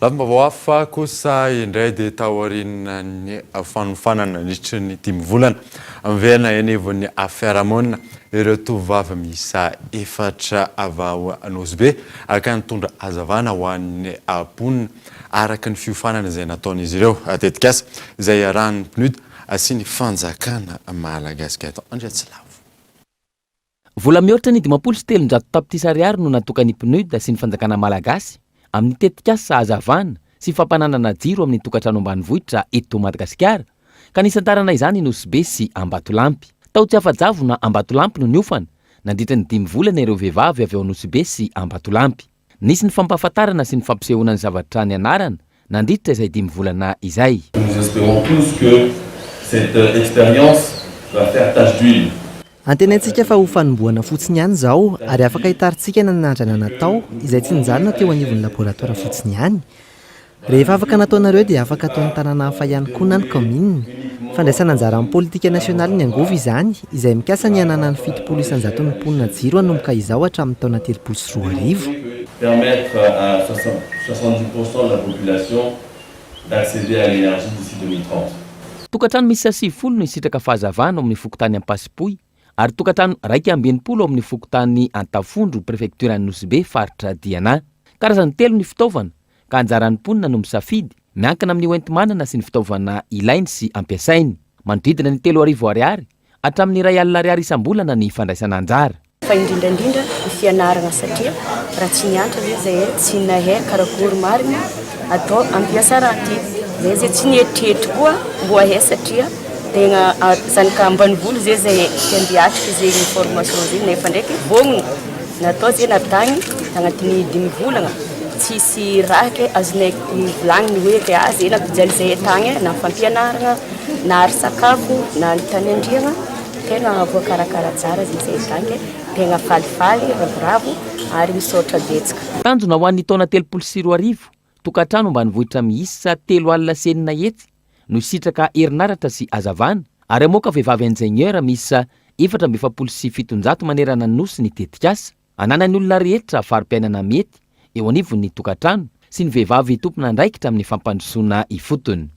Vaovao hafa kosa indray dia taoriana ny fanofanana nandritry ny 5 volana amverina eny vao ny fiarahamonina ireo tovovavy miisa 4 avy ao Nosbe araka nitondra hazavana ho an'ny mponina araka ny fiofanana izay nataon'izy ireo tetikasa izay iarahan'ny PNUD sy ny fanjakana malagasy eto Andriatsilavo. Vola mihoatra ny 700 tapitrisa ariary no natokany PNUD sy ny fanjakana malagasy amin'ny tetikasa hazavana sy fampananana jiro amin'ny tokantrano ambanivohitra eto Madagasikara ka nisantarana izany Nosbe sy Ambatolampy. Tao tsy afajavona Ambatolampy no niofana nandritra ny 5 volana ireo vehivavy avy ao Nosbe sy Ambatolampy. Nisy ny fampahafantarana sy ny fampisehoana ny zavatra nianarana nandritra izay 5 volana izay. Nous espérons tous que cette expérience va faire tache d'huile. Antenaintsika fa ho fanombohana fotsiny ihany zao ary afaka hitarintsika ny nandrana natao izay tsy nijanona teo anivon'ny laboratoire fotsiny ihany. Rehefa afaka nataonareo dia afaka ataon'ny tanàna hafa ihany koa na ny commune. Fandraisana anjara amin'ny politika nasionaly ny angovo izany izay mikasa ny hanana ny 700 ny mponina jiro hanomboka izao hatramin'ny taona 2024. Permettre à 70% de la population d'accéder à l'énergie d'ici 2030. Tokantrano misy 70 no isitraka fahazavana amin'ny fokotany Ampasipoy ary tokantrano 120 amin'ny fokotany Antafondro prefektura Nosbe faritra Diana. Karazany 3 ny fitaovana ka anjaran'ny mponina no misafidy miankina amin'ny hoentimanana sy ny fitaovana ilainy sy ampiasainy. Manodidina ny 3,000 ariary hatramin'ny 2 ariary isam-bolana ny fandraisana anjara. Fa indrindra ny fianarana satria raha tsy nianatra zay tsy nahay karakory marina atao ampiasa raha ty zay zay tsy nieritreritry koa mbo ahay satria tegna zanaka ambanivolo zay tendiatrika zay information zay nefa ndraiky vognona natao zay natagny agnatin'ny 5 volana tsisy raha ke azonay volagniny hoe ke zay nampijaly zay tagny na fampianarana na ary sakafo na ny tany andriana tena voakarakara tsara zay tagny tena falifaly ravoravo ary misaotra betsaka. Tanjona ho an'ny taona 34 tokantrano ambanivohitra miisa 3 alina sy 9 hetsy no sitraka herinaratra sy hazavana ary amoaka vehivavy ingénieur miisa 477 manerana ny nosy ny tetikasa. Ananany olona rehetra farim-piainana mety eo anivon'ny tokantrano sy ny vehivavy tompona andraikitra amin'ny fampandrosoana ifotony.